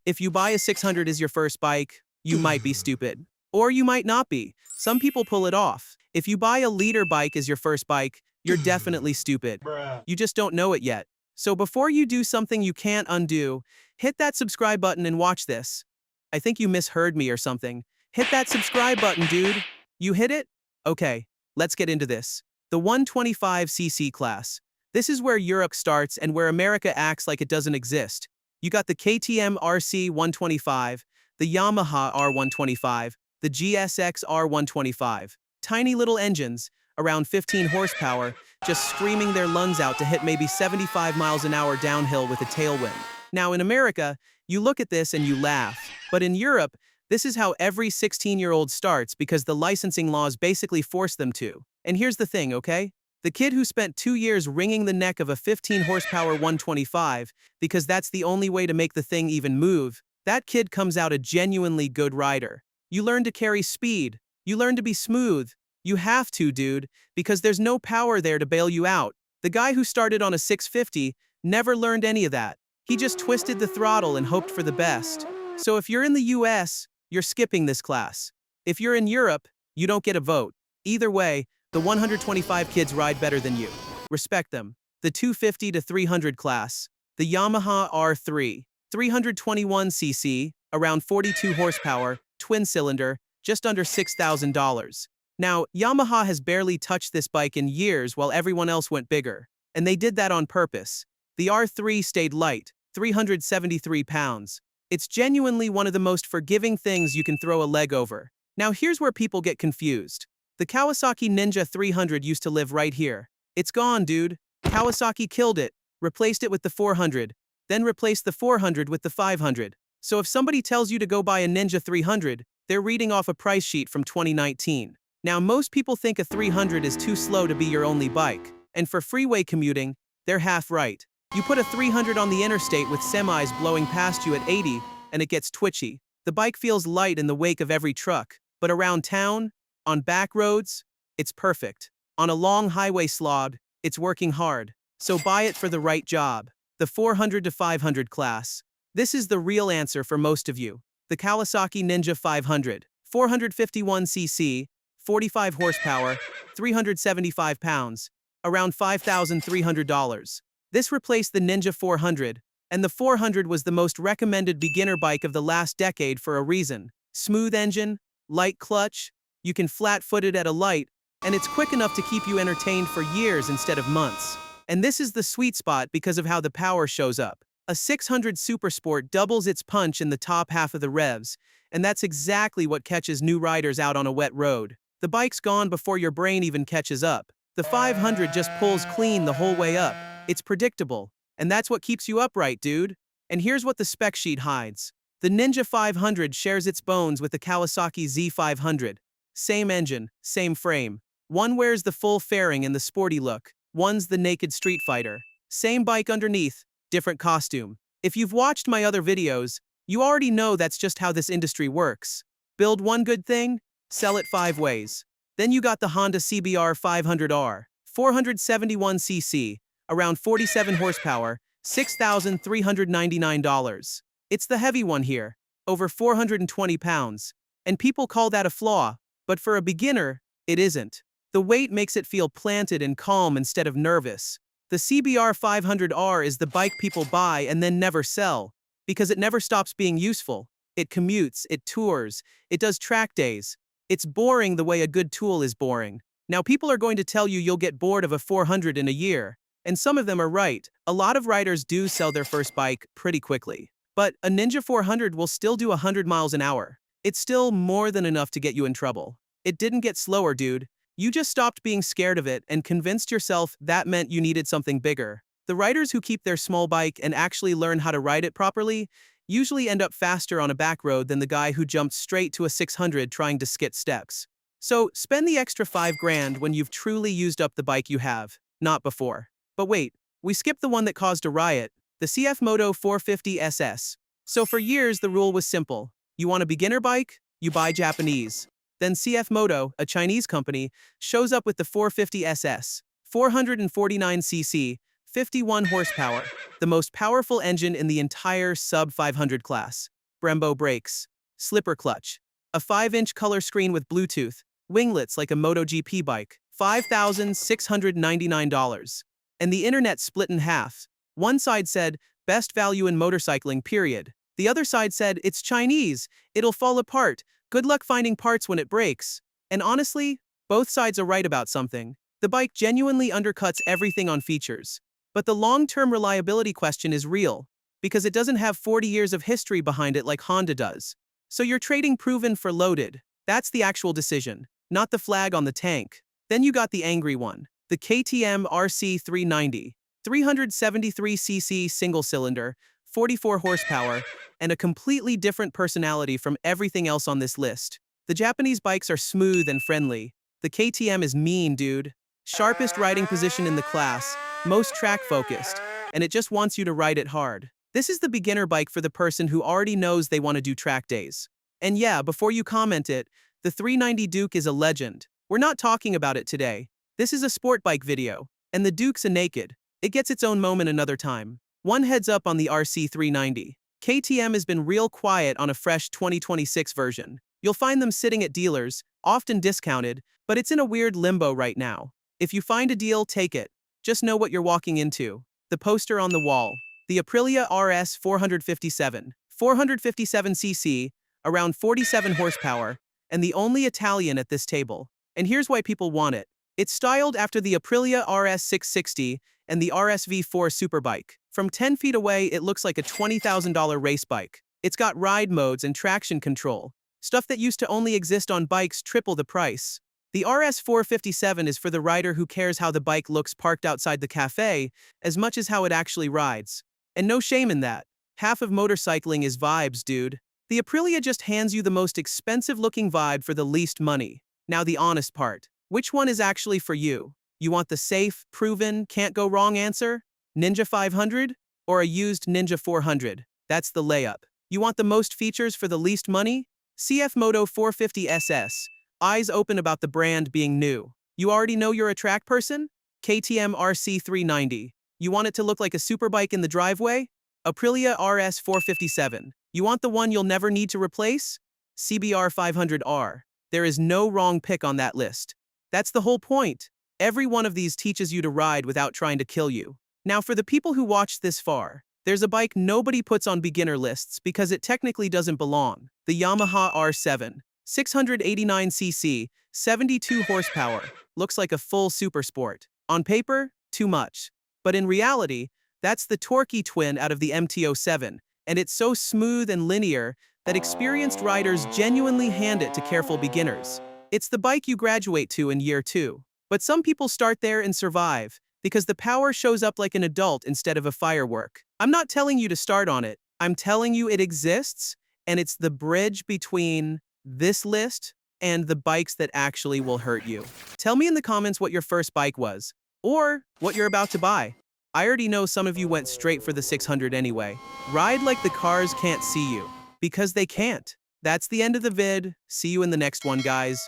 If you buy a 600 as your first bike, you might be stupid. Or you might not be. Some people pull it off. If you buy a liter bike as your first bike, you're definitely stupid. You just don't know it yet. So before you do something you can't undo, hit that subscribe button and watch this. I think you misheard me or something. Hit that subscribe button, dude. You hit it? Okay, let's get into this. The 125cc class. This is where Europe starts and where America acts like it doesn't exist. You got the KTM RC125, the Yamaha R125, the GSX R125. Tiny little engines, around 15 horsepower, just screaming their lungs out to hit maybe 75 miles an hour downhill with a tailwind. Now in America, you look at this and you laugh. But in Europe, this is how every 16-year-old starts because the licensing laws basically force them to. And here's the thing, okay? The kid who spent 2 years wringing the neck of a 15-horsepower 125 because that's the only way to make the thing even move, that kid comes out a genuinely good rider. You learn to carry speed. You learn to be smooth. You have to, dude, because there's no power there to bail you out. The guy who started on a 650 never learned any of that. He just twisted the throttle and hoped for the best. So if you're in the US, you're skipping this class. If you're in Europe, you don't get a vote. Either way, the 125 kids ride better than you. Respect them. The 250 to 300 class. The Yamaha R3, 321cc, around 42 horsepower, twin-cylinder, just under $6,000. Now, Yamaha has barely touched this bike in years while everyone else went bigger. And they did that on purpose. The R3 stayed light, 373 pounds. It's genuinely one of the most forgiving things you can throw a leg over. Now here's where people get confused. The Kawasaki Ninja 300 used to live right here. It's gone, dude. Kawasaki killed it, replaced it with the 400, then replaced the 400 with the 500. So if somebody tells you to go buy a Ninja 300, they're reading off a price sheet from 2019. Now most people think a 300 is too slow to be your only bike. And for freeway commuting, they're half right. You put a 300 on the interstate with semis blowing past you at 80, and it gets twitchy. The bike feels light in the wake of every truck. But around town, on back roads, it's perfect. On a long highway slog, it's working hard. So buy it for the right job. The 400 to 500 class. This is the real answer for most of you. The Kawasaki Ninja 500, 451cc, 45 horsepower, 375 pounds, around $5,300. This replaced the Ninja 400, and the 400 was the most recommended beginner bike of the last decade for a reason. Smooth engine, light clutch, you can flat-foot it at a light, and it's quick enough to keep you entertained for years instead of months. And this is the sweet spot because of how the power shows up. A 600 Super Sport doubles its punch in the top half of the revs, and that's exactly what catches new riders out on a wet road. The bike's gone before your brain even catches up. The 500 just pulls clean the whole way up. It's predictable, and that's what keeps you upright, dude. And here's what the spec sheet hides. The Ninja 500 shares its bones with the Kawasaki Z500. Same engine, same frame. One wears the full fairing and the sporty look. One's the naked street fighter. Same bike underneath, different costume. If you've watched my other videos, you already know that's just how this industry works. Build one good thing, sell it 5 ways. Then you got the Honda CBR500R, 471cc, around 47 horsepower, $6,399. It's the heavy one here, over 420 pounds. And people call that a flaw, but for a beginner, it isn't. The weight makes it feel planted and calm instead of nervous. The CBR500R is the bike people buy and then never sell, because it never stops being useful. It commutes, it tours, it does track days. It's boring the way a good tool is boring. Now people are going to tell you you'll get bored of a 400 in a year. And some of them are right. A lot of riders do sell their first bike pretty quickly. But a Ninja 400 will still do 100 miles an hour. It's still more than enough to get you in trouble. It didn't get slower, dude. You just stopped being scared of it and convinced yourself that meant you needed something bigger. The riders who keep their small bike and actually learn how to ride it properly usually end up faster on a back road than the guy who jumped straight to a 600 trying to skit steps. So spend the extra $5 grand when you've truly used up the bike you have, not before. But wait, we skipped the one that caused a riot, the CFMOTO 450 SS. So for years the rule was simple. You want a beginner bike? You buy Japanese. Then CFMOTO, a Chinese company, shows up with the 450 SS, 449cc, 51 horsepower, the most powerful engine in the entire sub-500 class. Brembo brakes, slipper clutch, a 5-inch color screen with Bluetooth, winglets like a MotoGP bike, $5,699. And the internet split in half. One side said, best value in motorcycling, period. The other side said, it's Chinese, it'll fall apart, good luck finding parts when it breaks. And honestly, both sides are right about something. The bike genuinely undercuts everything on features. But the long-term reliability question is real, because it doesn't have 40 years of history behind it like Honda does. So you're trading proven for loaded. That's the actual decision, not the flag on the tank. Then you got the angry one, the KTM RC390, 373cc single-cylinder, 44 horsepower, and a completely different personality from everything else on this list. The Japanese bikes are smooth and friendly. The KTM is mean, dude. Sharpest riding position in the class, most track-focused, and it just wants you to ride it hard. This is the beginner bike for the person who already knows they want to do track days. And yeah, before you comment it, the 390 Duke is a legend. We're not talking about it today. This is a sport bike video, and the Duke's a naked. It gets its own moment another time. One heads up on the RC390. KTM has been real quiet on a fresh 2026 version. You'll find them sitting at dealers, often discounted, but it's in a weird limbo right now. If you find a deal, take it. Just know what you're walking into. The poster on the wall. The Aprilia RS457, 457cc, around 47 horsepower, and the only Italian at this table. And here's why people want it. It's styled after the Aprilia RS660 and the RSV4 superbike. From 10 feet away, it looks like a $20,000 race bike. It's got ride modes and traction control. Stuff that used to only exist on bikes triple the price. The RS457 is for the rider who cares how the bike looks parked outside the cafe as much as how it actually rides. And no shame in that. Half of motorcycling is vibes, dude. The Aprilia just hands you the most expensive-looking vibe for the least money. Now the honest part. Which one is actually for you? You want the safe, proven, can't-go-wrong answer? Ninja 500? Or a used Ninja 400? That's the layup. You want the most features for the least money? CFMOTO 450 SS. Eyes open about the brand being new. You already know you're a track person? KTM RC390. You want it to look like a superbike in the driveway? Aprilia RS457. You want the one you'll never need to replace? CBR500R. There is no wrong pick on that list. That's the whole point. Every one of these teaches you to ride without trying to kill you. Now for the people who watched this far, there's a bike nobody puts on beginner lists because it technically doesn't belong. The Yamaha R3, 689cc, 72 horsepower, looks like a full supersport. On paper, too much. But in reality, that's the torquey twin out of the MT-07, and it's so smooth and linear that experienced riders genuinely hand it to careful beginners. It's the bike you graduate to in year 2. But some people start there and survive, because the power shows up like an adult instead of a firework. I'm not telling you to start on it. I'm telling you it exists, and it's the bridge between this list and the bikes that actually will hurt you. Tell me in the comments what your first bike was, or what you're about to buy. I already know some of you went straight for the 600 anyway. Ride like the cars can't see you, because they can't. That's the end of the vid. See you in the next one, guys.